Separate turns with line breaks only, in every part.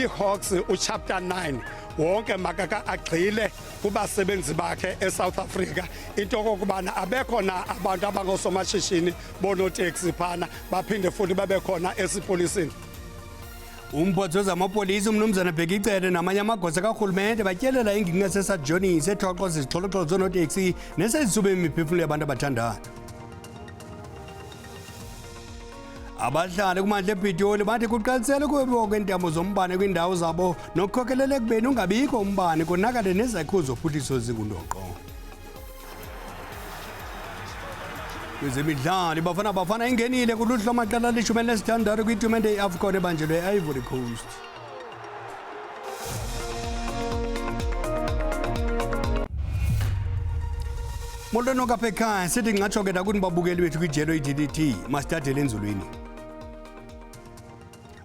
iHawks uchapter 9 wonke makaka agxile kubasebenzi bakhe eSouth Africa into kokubana abekho na abantu abangosomashishini bonoteksi phana baphinde futhi babe khona esipolisini.
Umphathi wezamapolisa umnumzana Bhekicele namanye amagosa karhulumente batyelela ingingqi yaseSajonisi ethoxoza izixholo-xholo zoonoteksi nesezisube imiphefumlo yabantu abathandathu. Abahlali kumandla ePitoli bathi kuqalisele ukwebiwa kweentambo zombane kwiindawo zabo nokukhokelela ekubeni ungabikho umbane konakale nezakhiwo zophuhliso ezingundoqo. Kwezemidlalo Bafana ingenile kuluhlu lwamaqela ali-16 kwitumente ye-AFCON ebanjelwe e-Ivory Coast. Molweni apha ekhaya sithi ngingatsho ke nakuthi babukeli bethu kwijelo i-DDT masithathele enzulwini.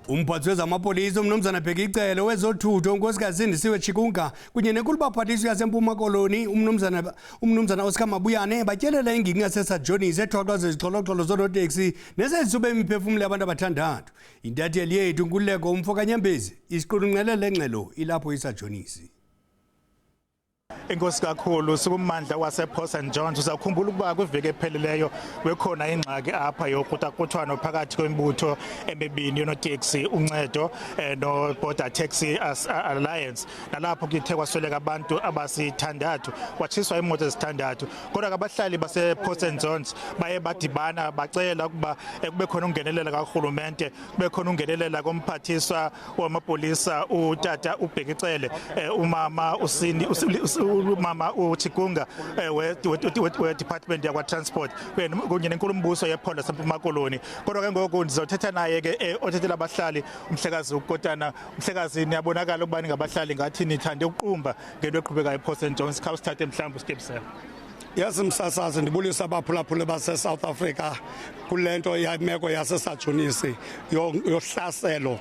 Umphathi wezamapolisa umnumzana Bhekicele wezothutho unkosikazi Sindisiwe Chikunga kunye nenkulubaphathiswa yaseMpuma Koloni umnumzana Oscar Mabuyane batyelela ingingqi yaseSajonisi ethoxoza izixholo-xholo zoonoteksi nesezisube imiphefumlo yabantu abathandathu. Intatheli yethu Nkululeko Umfo Kanyembezi isiqulunqele ngxelo ilapho iSajonisi.
Inkosi kakhulu sikummandla wasePort St Johns uzakhumbula ukuba kwiveki ephelileyo bekhona ingxaki apha yoqhutakhuthwano phakathi kwemibutho emibini yonoteksi uncedo no-Border Taxi Alliance nalapho kuthe kwasweleka abantu abasithandathu kwatshiswa imoto ezithandathu kodwa abahlali basePort St Johns baye badibana bacela ukuba kube khona ungenelela karhulumente kube khona ungenelela komphathiswa wamapolisa utata uBhekicele umama umama uChikunga we-department yakwa-transport kunye nenkulumbuso yephondo laseMpuma Koloni kodwa ke ngoku ndizothetha naye ke othethela abahlali umhlekazi uKotana umhlekazi niyabonakala ukuba ningabahlali ngathi nithande ukuqumba ngento eqhubekayo ePort St Johns khawusithathe mhlawumbi uStephen.
Yazi msasazi ndibulisa abaphulaphuli base-South Africa kule nto yameko yaseSajonisi yohlaselo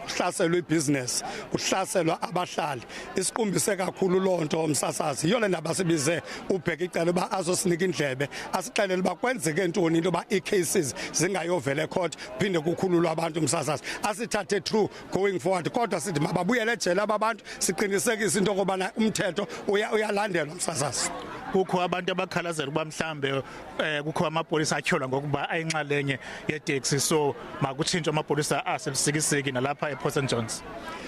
ibhizinesi uhlaselwa abahlali isiqumbise kakhulu loo nto msasazi yiyo le ndaba sibize uBhekicele uba azosinika indlebe asixelele uba kwenzeke ntoni into yoba ii-cases zingayovela ecourt phinde kukhululwa abantu msasazi asithathe through going forward kodwa sithi mababuyele ejele aba bantu siqinisekise into yokubana umthetho uyalandelwa msasazi.
Kukho abantu abakhalazela ukuba mhlambe kukho amapolisa atyholwa ngokuba ayinxalenye yeteksi so makutshintshwe amapolisa asesikisiki nalapha ePort St Johns.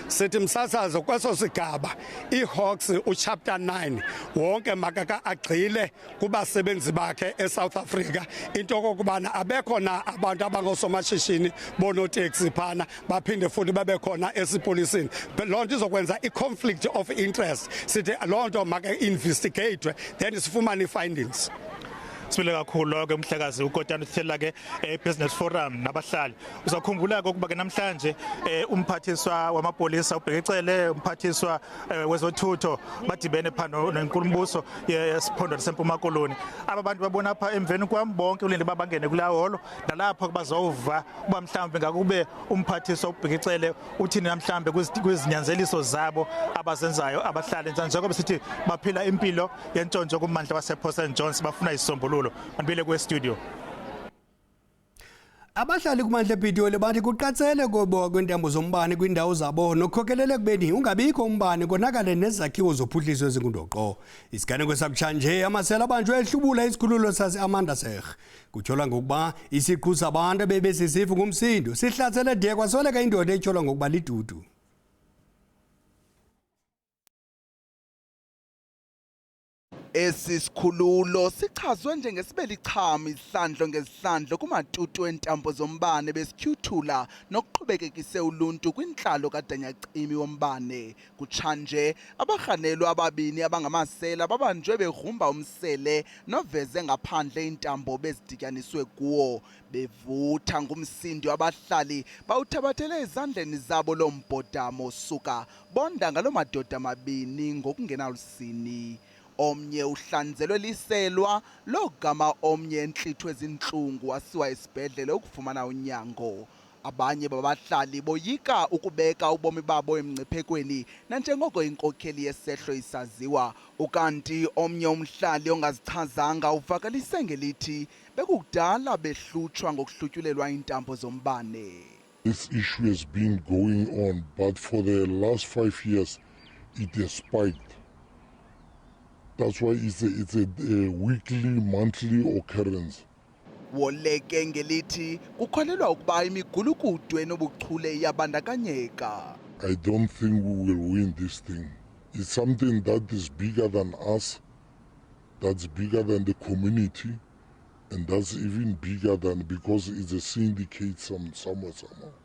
Sithi msasazo kweso sigaba iHawks uchapter 9 wonke makaka agxile kubasebenzi bakhe eSouth Africa into kokubana abekho na abantu abangosomashishini bonoteksi phana baphinde futhi babe khona esipolisini loo nto izokwenza i-conflict of interest sithi loo nto maka-investigatwe then sifumane i-findings.
Sibile kakhulu ke umhlekazi uKotana uthela ke business forum nabahlali uzakhumbula ukuba ke namhlanje umphathiswa wamapolisa uBhekicele umphathiswa wezothutho badibene phano nenkulumbuso yesiphondo laseMpuma Koloni aba bantu babona apha emveni kwami bonke ulinde babangene kula holo nalapho bazova uba mhlawumbe ngakube umphathiswa uBhekicele uthini namhlanje kwizinyanzeliso zabo abazenzayo abahlali njengoba sithi baphila impilo yentshontsho kumandla wasePort St Johns bafuna isombululo mandibile kwe-studio.
Abahlali kumandla ePitoli bathi kuqatsele koboka kweentambo zombane kwiindawo zabo nokukhokelela ekubeni ungabikho umbane konakale nezakhiwo zophuhliso ezingundoqo. Isiganeko sakutshanje amasela abanjwe ehlubula isikhululo sase-Amanda Serg kutyholwa ngokuba isiqhu sabantu ebebesisifu ngumsindo sihlatsele de kwasweleka indoda etyholwa ngokuba lidudu.
Esi sikhululo sichazwe njengesibelichami isihlandlo ngesihlandlo kumatutu entambo zombane besityhuthula nokuqhubekekise uluntu kwintlalo kadanyacimi wombane. Kutshanje abarhanelwa ababini abangamasela babanjwe begrumba umsele noveze ngaphandle intambo bezidityaniswe kuwo bevutha ngumsindi wabahlali bawuthabathele ezandleni zabo lo mbhodamo suka bonda ngalo madoda amabini ngokungenalusini. Omnye uhlanzelwe liselwa logama omnye entlithu ezintlungu wasiwa esibhedlele ukufumana unyango. Abanye babahlali boyika ukubeka ubomi babo emngciphekweni nanjengoko inkokheli yesehlo isaziwa ukanti omnye umhlali ongazichazanga uvakalise ngelithi bekukudala behlutshwa ngokuhlutyulelwa intambo zombane.
This issue has been going on, but for the last 5 years, it has spiked. That's why it's a weekly, monthly occurrence.
Woleke ngelithi kukholelwa ukuba imigulukudu enobuchule iyabandakanyeka.
I don't think we will win this thing. It's something that is bigger than us, that's bigger than the community, and that's even bigger than, because it's a syndicate somewhere.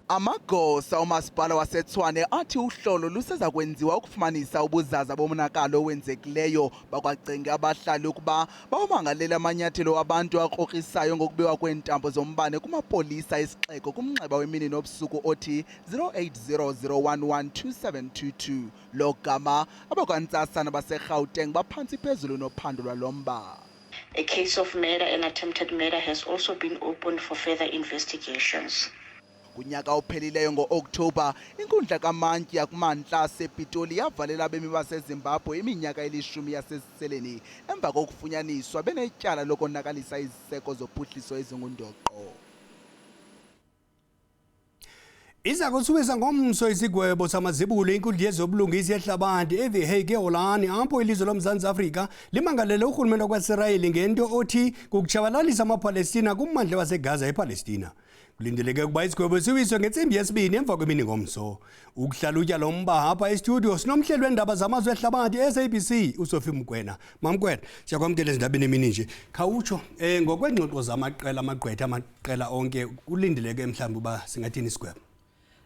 Amagosa omasipala waseTshwane athi uhlolo luseza kwenziwa ukufumanisa ubuzaza bomonakalo owenzekileyo bakwacinga abahlali ukuba bawamangalela amanyathelo wabantu akrokrisayo ngokubiwa kweentambo zombane kumapolisa esixeko kumnxeba wemini nobusuku othi 0800112722 lo gama abakwantsasana baseGauteng baphantsi phezulu nophando lwalomba.
A case of murder and attempted murder has also been opened for further investigations.
Kunyaka ophelileyo ngo-Oktoba, inkundla kamantyi yakumantla sePitoli yavalela abemi baseZimbabwe iminyaka eli-10 yasesiseleni emva kokufunyaniswa benetyala lokonakalisa iziseko zophuhliso ezingundoqo.
Iza kusubisa ngomso isigwebo samazibulo inkundla yezobulungisa yehlabathi eThe Hague eHolani apho ilizwe loMzantsi Afrika limangalele urhulumente waseIsrael ngento othi kukutshabalalisa amaPalestina kummandla waseGaza ePalestina. Kulindeleke ukuba isigwebo siwiswe ngentsimbi yesibini emva kwemini ngomso. Ukuhlalutya lo mba apha estudio sinomhleli weendaba zamazwe ehlabathi SABC uSophie Mkwena. Mamkwena, siyakwamkela ezindabeni emini nje. Khawutsho ngokwengxoxo zamaqela amaqela onke kulindeleke mhlawumbe uba singathini isigwebo.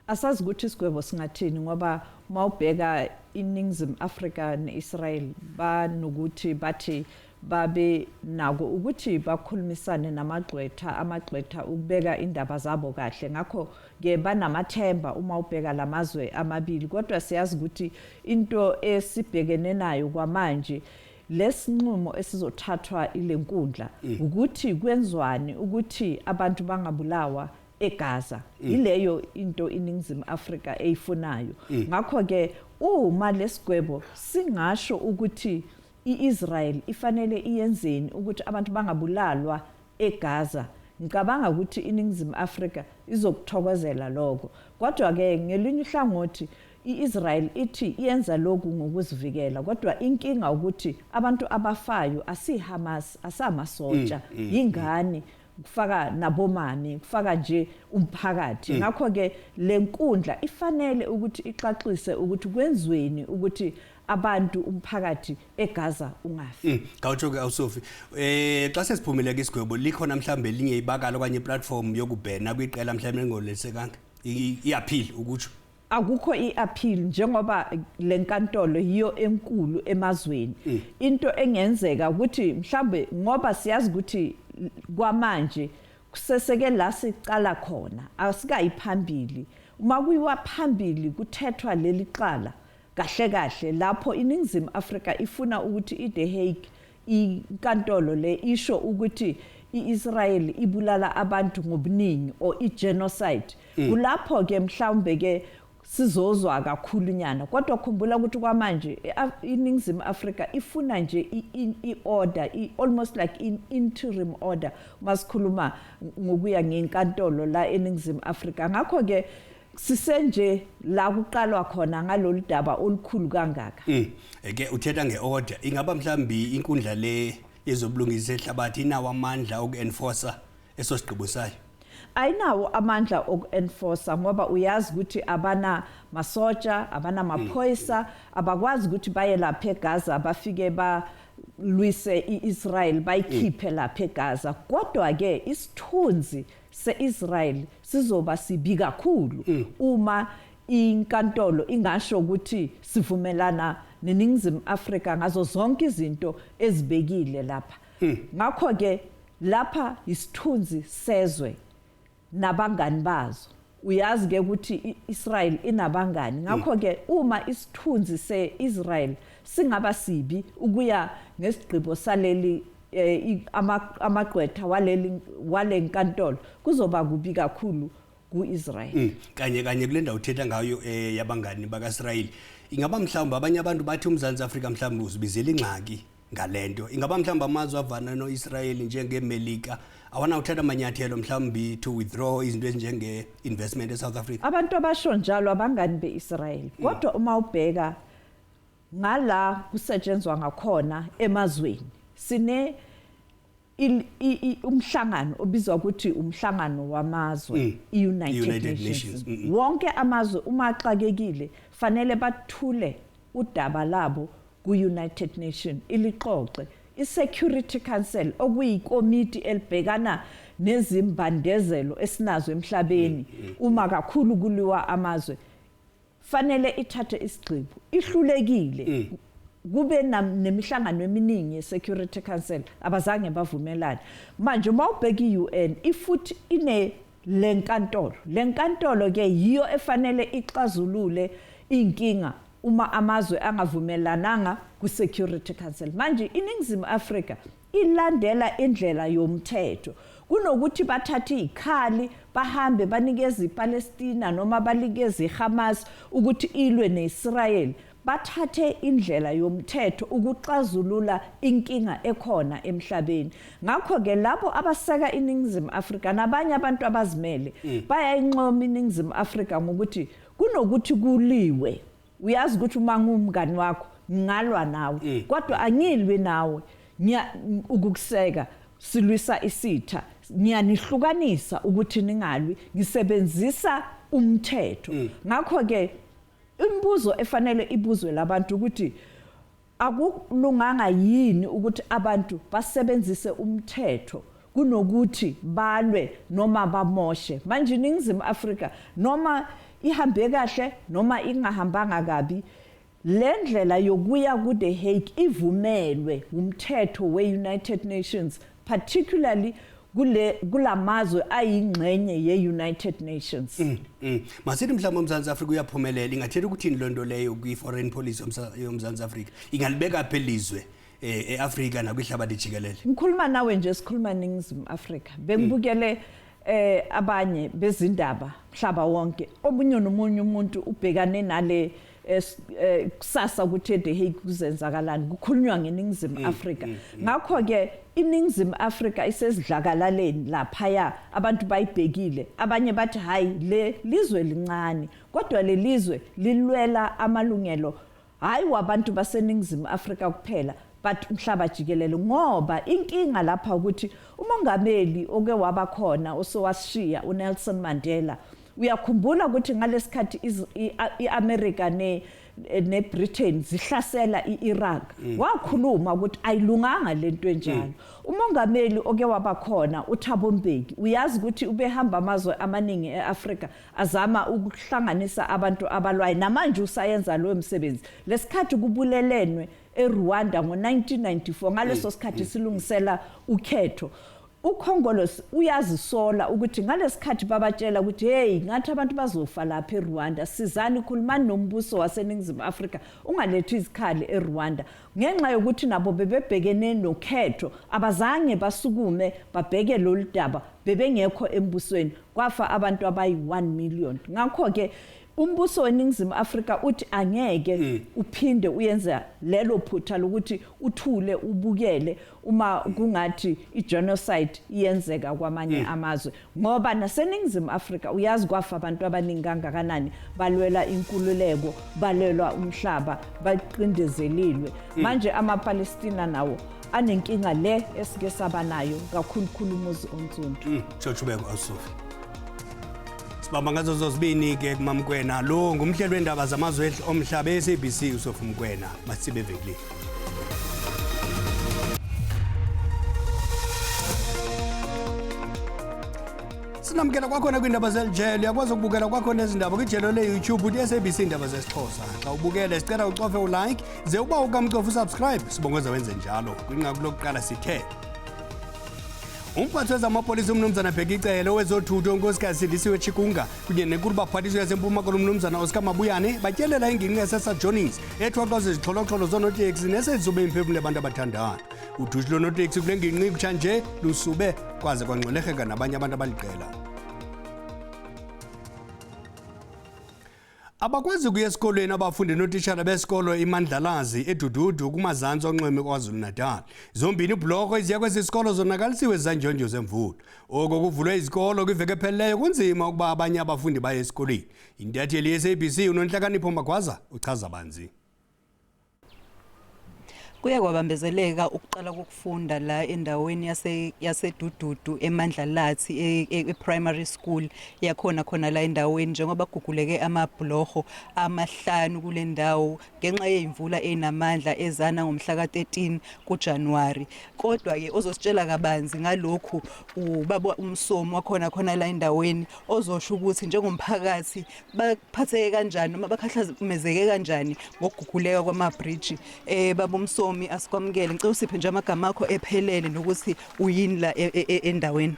Asazi ukuthi isigwebo singathini ngoba mawubheka iNingizimu Afrika neIsrael banokuthi bathi babe nako ukuthi bakhulumisane amagqwetha ukubeka indaba zabo kahle ngakho ke banamathemba uma ubheka lamazwe amabili kodwa siyazi ukuthi into esibhekene nayo kwamanje lesinqumo esizothathwa ilenkundla ukuthi kwenzwani ukuthi abantu bangabulawa eGaza ileyo into iNingizimu Afrika eyifunayo ngakho ke uma lesigwebo singasho ukuthi iIsrael ifanele iyenzeni ukuthi abantu bangabulalwa eGaza ngicabanga ukuthi iNingizimu Afrika izokuthokozela lokho kodwa ke ngelinye ihlangothi iIsrael ithi iyenza lokhu ngokuzivikela kodwa inkinga ukuthi abantu abafayo asiHamas asamasotsha ingane kufaka nabomami kufaka nje umphakathi ngakho ke lenkundla ifanele ukuthi ixaxise ukuthi kwenzweni ukuthi abantu umphakathi eGaza ungafi.
Khawutsho ke awuSophie. Xa sesiphumile ke isigwebo likhona mhlambe elinye ibakala okanye platform yokubhena kwiqela mhlambe ngolelesekanga iappeal ukutsho.
Akukho iappeal njengoba lenkantolo yiyo enkulu emazweni. Into engenzeka ukuthi mhlambe ngoba siyazi ukuthi kwamanje kuseseke la sicala khona asikayiphambili uma kuyiwa phambili kuthethwa leli qala kahle lapho iNingizimu Afrika ifuna ukuthi iThe Hague inkantolo le isho ukuthi iIsrael ibulala abantu ngobuningi or igenocide kulapho ke mhlawumbe ke sizozwa kakhulu nyana kodwa khumbula ukuthi kwamanje iNingizimu Afrika ifuna nje iorder almost like in interim order masikhuluma ngokuya ngenkantolo la eNingizimu Afrika ngakho ke sisenje la kuqalwa khona ngalolu daba olukhulu kangaka
ke uthetha ngeorder ingaba mhlambi inkundla le yezobulungisa ehlabathi inawo amandla okuenforcer esosigqibo sayo
ayinawo amandla okuenforcer ngoba uyazi ukuthi abana masotsha abana maphoyisa abakwazi ukuthi baye lapha eGaza bafike balwise iIsrael bayikhiphe lapha eGaza kodwa ke isithunzi seIsrael sizoba sibi kakhulu uma inkantolo ingasho ukuthi sivumelana neNingizimu Afrika ngazo zonke izinto ezibekile lapha ngakho ke lapha isithunzi sezwe nabangani bazo uyazi ke ukuthi iIsrael inabangani ngakho ke uma isithunzi seIsrael singaba sibi ukuya ngesigqibo saleli amagqwetha walenkantolo kuzoba kubi kakhulu kuIsrael
kanye kule ndawo uthetha ngayo yabangani bakaIsrael ingaba mhlawumbe abanye abantu bathi uMzantsi Afrika mhlawumbe uzibizela ingxaki ngalento ingaba mhlawumbe amazwe avana no-Israel njengemelika awanawuthatha amanyathelo mhlawumbi to withdraw izinto ezinjenge-investment eSouth Africa?
Abantu abasho njalo abangani be-Israel kodwa uma ubheka ngala kusetshenzwa ngakhona emazweni sine umhlangano obizwa ukuthi umhlangano wamazwe i-United Nations. Wonke amazwe uma axakekile fanele bathule udaba labo ku-United Nations ilixoxe. I-Security Council okuyikomiti elibhekana nezimbandezelo esinazo emhlabeni uma kakhulu kuliwa amazwe fanele ithathe isigqibo ihlulekile kube nemihlangano eminingi ye-Security Council abazange bavumelane manje uma ubheka i-UN ifuthi ine lenkantolo ke yiyo efanele ixazulule inkinga uma amazwe angavumelananga ku-Security Council manje iNingizimu Afrika ilandela indlela yomthetho kunokuthi bathathe ikhali bahambe banikeze iPalestina noma banikeze iHamas ukuthi ilwe neIsrael bathathe indlela yomthetho ukuxazulula inkinga ekhona emhlabeni ngakho ke labo abaseka iNingizimu Afrika nabanye abantu abazimele bayayinqoma iNingizimu Afrika ngokuthi kunokuthi kuliwe uyazi ukuthi uma ngumngani wakho ngalwa nawe kodwa angilwe nawe ukukuseka silwisa isitha ngiyanihlukanisa ukuthi ningalwi ngisebenzisa umthetho ngakho ke imibuzo efanele ibuzwe labantu ukuthi akulunganga yini ukuthi abantu basebenzise umthetho kunokuthi balwe noma bamoshe manje iNingizimu Afrika noma ihambe kahle noma ingahambanga kabi lendlela yokuya ku The Hague ivumelwe umthetho we-United Nations particularly kulamazwe ayingxenye ye-United Nations.
Masithi mhlawumbe uMzantsi Afrika uyaphumelela ingathela ukuthini lonto leyo kwi-foreign policy yoMzantsi Afrika ingalibeka phelizwe eAfrika nakwihlabathi jikelele.
Ngikhuluma nawe nje sikhuluma iNingizimu Afrika bengibukele abanye bezindaba mhlaba wonke obunye nomunye umuntu ubhekane nale kusasa ukuthi The Hague kuzenzakalani kukhulunywa ngeNingizimu Afrika ngakho ke iNingizimu Afrika isezidlakalaleni lapha abantu bayibhekile abanye bathi hayi le lizwe lincane kodwa le lizwe lilwela amalungelo hayi wabantu baseNingizimu Afrika kuphela but umhlaba jikelele ngoba inkinga lapha ukuthi umongameli oke waba khona osowashiya uNelson Mandela uyakhumbula ukuthi ngalesikhathi iAmerica neBritain zihlasela iIraq wakhuluma ukuthi ayilunganga lento enjalo umongameli oke waba khona uThabo Mbeki uyazi ukuthi ubehamba amazwe amaningi eAfrika azama ukuhlanganisa abantu abalwayo namanje usayenza lo msebenzi lesikhathi kubulelenwe eRwanda ngo1994 ngaleso sikhathi silungisela ukhetho uKhongolose uyazisola ukuthi ngalesikhathi babatshela ukuthi hey ngathi abantu bazofa lapha eRwanda sizani khulumani nombuso waseNingizimu Afrika ungalethi izikhali eRwanda ngenxa yokuthi nabo bebebhekene nokhetho abazange basukume babheke lo daba bebengekho embusweni kwafa abantu abayi1 million ngakho ke umbuso weNingizimu Afrika uthi angeke uphinde uyenza lelo phutha lokuthi uthule ubukele uma kungathi igenocide iyenzeka kwamanye amazwe ngoba naseNingizimu Afrika uyazi kwafa abantu abaningi kangakanani balwela inkululeko balwela umhlaba baqindezelilwe manje amaPalestina nawo anenkinga le esike sabanayo kakhulukhulu umuzi onsundu
Chochubeko Asofi Sibamba ngazo zozibini ke kumamkwena lo ngumhlelo wendaba zamazwe omhlaba eSABC uSofu Mkwena masibe vekile Sinamkela kwakhona kwindaba zelijelo yakwazi ukubukela kwakhona izindaba kwijelo leYouTube uthi SABC indaba zesiXhosa xa ubukele sicela ucofe ulike ze uba ukamcofa usubscribe sibongeza wenze njalo kwinqaku lokuqala sithe Umphathi wezamapolisa umnumzana Bhekicele wezothutho unkosikazi Sindisiwe Chikunga kunye nenkulu-baphathiswa yaseMpuma Koloni umnumzana Oscar Mabuyane batyelela ingingqi yaseSajonis ethwaxwa zizixholo-xholo zoonoteksi nesezizube imiphefumlo yabantu abathandayo udushe loonoteksi kule ngingqi kutshanje lusube kwaze kwangxwelerheka nabanye abantu abaliqela abakwazi ukuya esikolweni abafundi notishara besikolo iMandlalazi edududu kumazantsi onxweme KwaZulu-Natal. Zombini ibhloko eziya kwesi sikolo zonakalisiwe zanjonjo zemvula. Oko kuvulwe izikolo kwiveki ephelileyo kunzima ukuba abanye abafundi baye esikolweni. Intatheli ye-SABC uNonhlakanipho Magwaza uchaza banzi.
Kuye kwabambezeleka ukuqala kokufunda la endaweni yasedududu eMandlalazi e-primary school yakhona la endaweni njengoba kuguguleke amabhlorho amahlanu kule ndawo ngenxa yezimvula enamandla ezana ngomhla ka-13 kuJanuwari. Kodwa ke ozositshela kabanzi ngalokhu ubaba umsomo wakhona la endaweni ozosho ukuthi njengomphakathi baphatheke kanjani noma bakhahlazumezeke kanjani ngokuguguleka kwamabridge. Baba umsomo asikwamukele ngicela usiphe nje amagama akho ephelele nokuthi uyini la endaweni.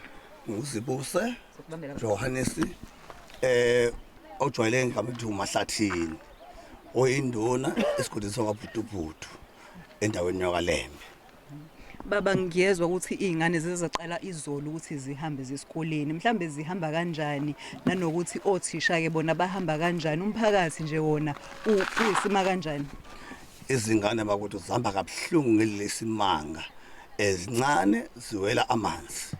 Ngizibuse Johannes ojwayele ngami ukuthi uMahlathini oyinduna esigodini sakwaBhutubhutu endaweni yakwaLembe.
Baba ngiyezwa ukuthi izingane zizacala izolo ukuthi zihambe zesikoleni mhlambe zihamba kanjani nanokuthi othisha ke bona bahamba kanjani umphakathi nje wona uyisima kanjani.
Izingane bakuthi zihamba kabuhlungu ngelesimanga ezincane ziwela amanzi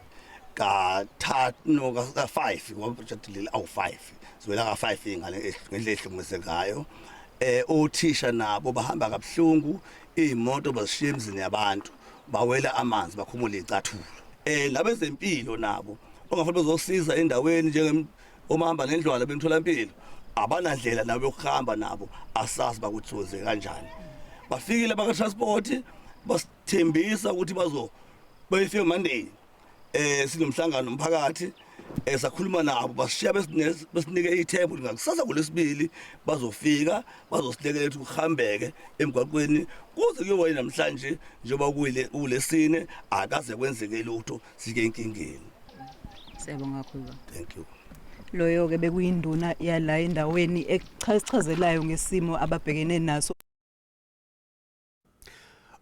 ka5 ngoba project leli awu5 ziwela ka5 ingane ngendlela ehlukumezekayo. Othisha nabo bahamba kabuhlungu imoto bazishiya emzini yabantu bawela amanzi bakhumula icathulo. Labezempilo nabo ongafanele bezosiza endaweni njengomahamba ngendlwana bemtholampilo abanandlela nabo yokuhamba nabo asazi bakuthoze kanjani. Bafikile baka transport basithembisa ukuthi bayifike Monday sinomhlangano nomphakathi sakhuluma nabo bashiya besinike ithembu ngakusasa kulesibili bazofika bazosilekelela ukuthi kuhambeke emgwaqweni kuze kuyoba namhlanje njengoba kulesine akaze kwenzeke lutho sike inkingeni.
Siyabonga kakhulu.
Thank you.
Loyo ke bekuyinduna yala endaweni echazelayo ngesimo ababhekene naso.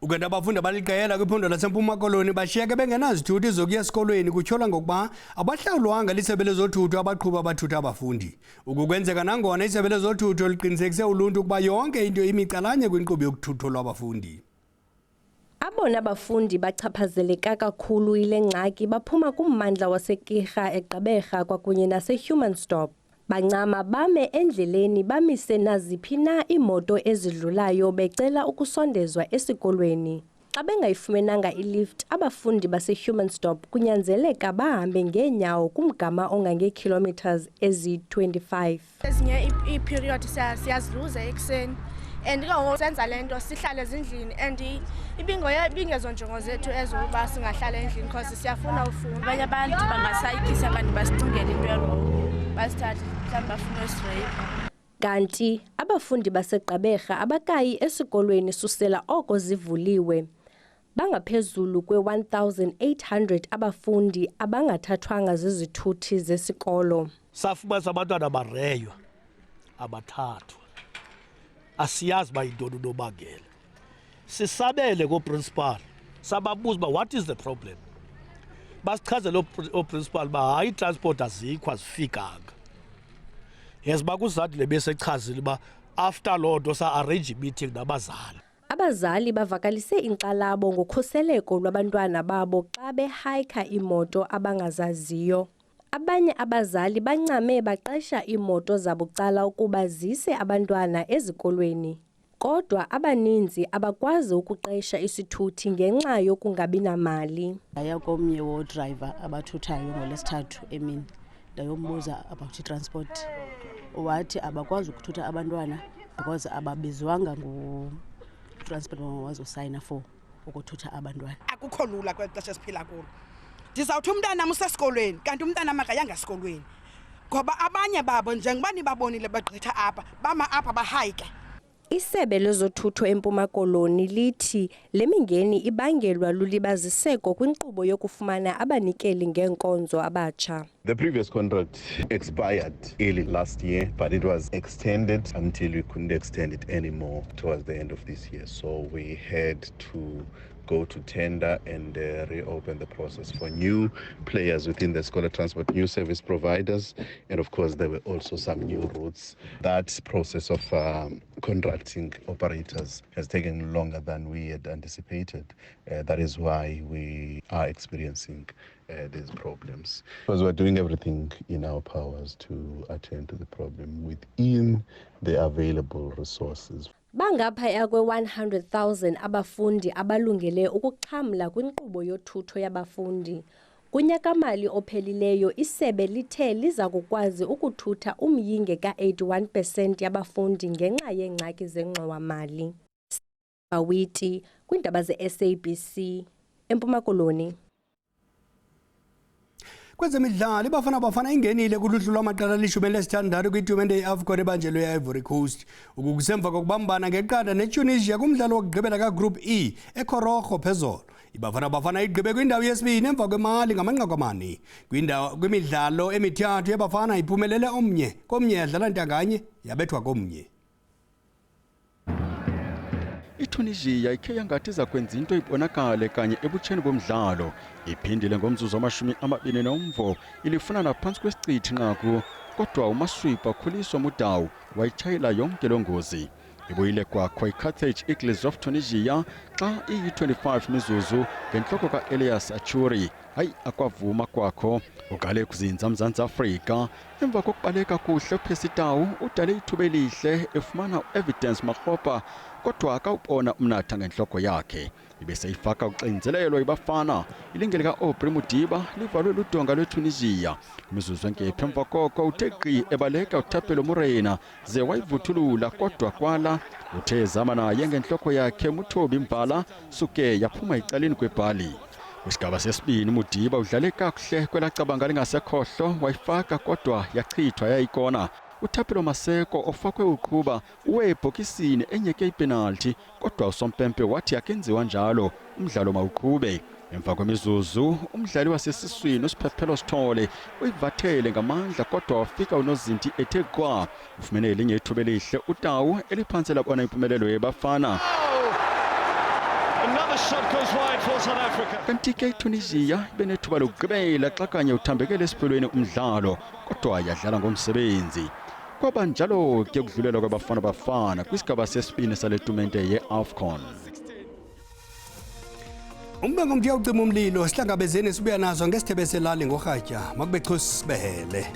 Ukanti abafundi abaliqela kwiphondo laseMpuma Koloni bashiyeke bengenazithuthi zokuya esikolweni kutyholwa ngokuba abahlawulwanga lisebe lezothutho abaqhuba abathutha abafundi. Ukukwenzeka nangona isebe lezothutho liqinisekise uluntu ukuba yonke into imicalanye kwinkqubo yokuthutho lwabafundi.
Abona abafundi bachaphazeleka kakhulu ile ngxaki baphuma kummandla waseKirha eGqeberha kwakunye naseHumansdorp. Bancama bame endleleni bamise naziphi na imoto ezidlulayo becela ukusondezwa esikolweni. Xa bengayifumenanga ilift abafundi baseHumansdorp kunyanzeleka bahambe ngeenyawo kumgama ongangeekilometers ezi-25.
Ezinye iperiod siyaziluza ekseni and ke senza lento sihlale ezindlini and ibingezonjongo zethu ezokuba singahlala endlini because siyafuna ufunda. Abanye abantu bangasayikisa kanti basicingele into yalo basithathe mhlawumbe bafuna usirape.
Kanti abafundi baseGqeberha abakayi esikolweni susela oko zivuliwe. Bangaphezulu kwe-1800 abafundi abangathathwanga zizithuthi zesikolo.
Safumanisa abantwana bareywa abathathwa. Asiyazi ba yintoni unobangela. Sisabele ko-principal sababuza uba what is the problem. Basichazela o-principal uba hayi transport azikho azifikanga. Yes bakuzanti le besechazile uba after loo nto sa-arrange i-meeting nabazali.
Abazali bavakalise inkxalabo ngokhuseleko lwabantwana babo xa behayikha imoto abangazaziyo. Abanye abazali bancame baqesha imoto zabucala ukuba zise abantwana ezikolweni. Kodwa abaninzi abakwazi ukuqesha isithuthi ngenxa yokungabi namali.
Ndaya komnye wodriver abathuthayo ngolesithathu emini ndayombuza about transport. Wathi abakwazi ukuthutha abantwana because ababizwanga transport wazosayina for ukuthutha abantwana.
Akukho lula kwexesha esiphila kulo. Ndizawuthi umntana musesikolweni kanti umntana makayanga esikolweni. Ngoba abanye babo njengoba nibabonile bagqitha apha bama apha bahayike.
Isebe lezothutho eMpuma Koloni lithi le mingeni ibangelwa lulibaziseko kwinkqubo yokufumana abanikeli ngeenkonzo abatsha.
The previous contract expired early last year, but it was extended until we couldn't extend it anymore towards the end of this year. So we had to go to tender and reopen the process for new players within the scholar transport, new service providers, and of course there were also some new routes. That process of contracting operators has taken longer than we had anticipated. That is why we are experiencing these problems. Because we're doing everything in our powers to attend to the problem within the available resources.
Bangaphaya kwe-100,000 abafundi abalungele ukuxhamla kwinkqubo yothutho yabafundi. Kunyaka-mali ophelileyo, isebe lithe liza kukwazi ukuthutha umyinge ka-81% yabafundi ngenxa yeengxaki zengxowa-mali. Bawiti, kwiindaba ze-SABC, eMpuma Koloni.
Kwezemidlalo, iBafana Bafana ingenile kuluhlu lwamaqela ali-16 kwitumente ye-AFCON ebanjelwe e-Ivory Coast. Ukusemva kokubambana ngeqanda neTunisia kumdlalo wokugqibela kaGroup E eKhorokho phezolo. iBafana Bafana igqibe kwindawo yesibini emva kweMali ngamanqaku amane. Kwimidlalo emithathu yeBafana iphumelele komnye yadlala ntanganye yabethwa komnye.
iTunisia ikhe yangathi iza kwenza into ibonakale kanye ebutsheni bomdlalo. Iphindile ngomzuzu wama-29 ilifuna naphansi kwesiqithi nqaku, kodwa uMaswipa khuliswa mudawu wayitshayela yonke lo ngozi. Ibuyile kwakho iCarthage Eagles of Tunisia xa iyi-25 mizuzu ngentloko ka-Elias Achuri. Hayi akwavuma kwakho ugale kuzinza Mzantsi Afrika. Emva kokubaleka kuhle uPesitawu udale ithuba elihle efumana u-Evidence Makgopa, kodwa akawubona umnatha ngentloko yakhe. Ibeseyifaka uxinzelelo iBafana. Ilinge lika-Aubrey Mudiba livalwe ludonga lweTunisia. Imizuzu enkephi emva koko uthe gqi ebaleka uThapelo Morena ze wayivuthulula, kodwa kwala uthe ezama naye ngentloko yakhe uMuthobi Mvala suke yaphuma ecaleni kwebhali. Kwisigaba sesibini Mudiba udlale kakuhle kwelacabanga lingasekhohlo, wayifaka kodwa yachithwa yayikona. uThapelo Maseko ofakwe uqhuba uwebhokisini enyeke ipenalty, kodwa usompempe wathi akenziwa njalo, umdlalo mawuqhube. Emva kwemizuzu umdlali wasesiswini uSiphephelo Sithole uyivathele ngamandla, kodwa wafika unozinti ethe kwa ufumene elinye ithuba elihle uTawu eliphantse labona impumelelo yeBafana.
Another shot goes wide for South Africa.
Kanti ke iTunisia benethuba lokugqibela xa kanye uthambekele esiphelweni umdlalo, kodwa yadlala ngomsebenzi. Kwaba njalo ke ukudlulela kwaBafana Bafana kwisigaba sesibini sale tumente ye-AFCON.
Umbengo mthiya ucima umlilo sihlangabezene sibuya nazo ngesithebe selali ngorhatya makube Chosibele.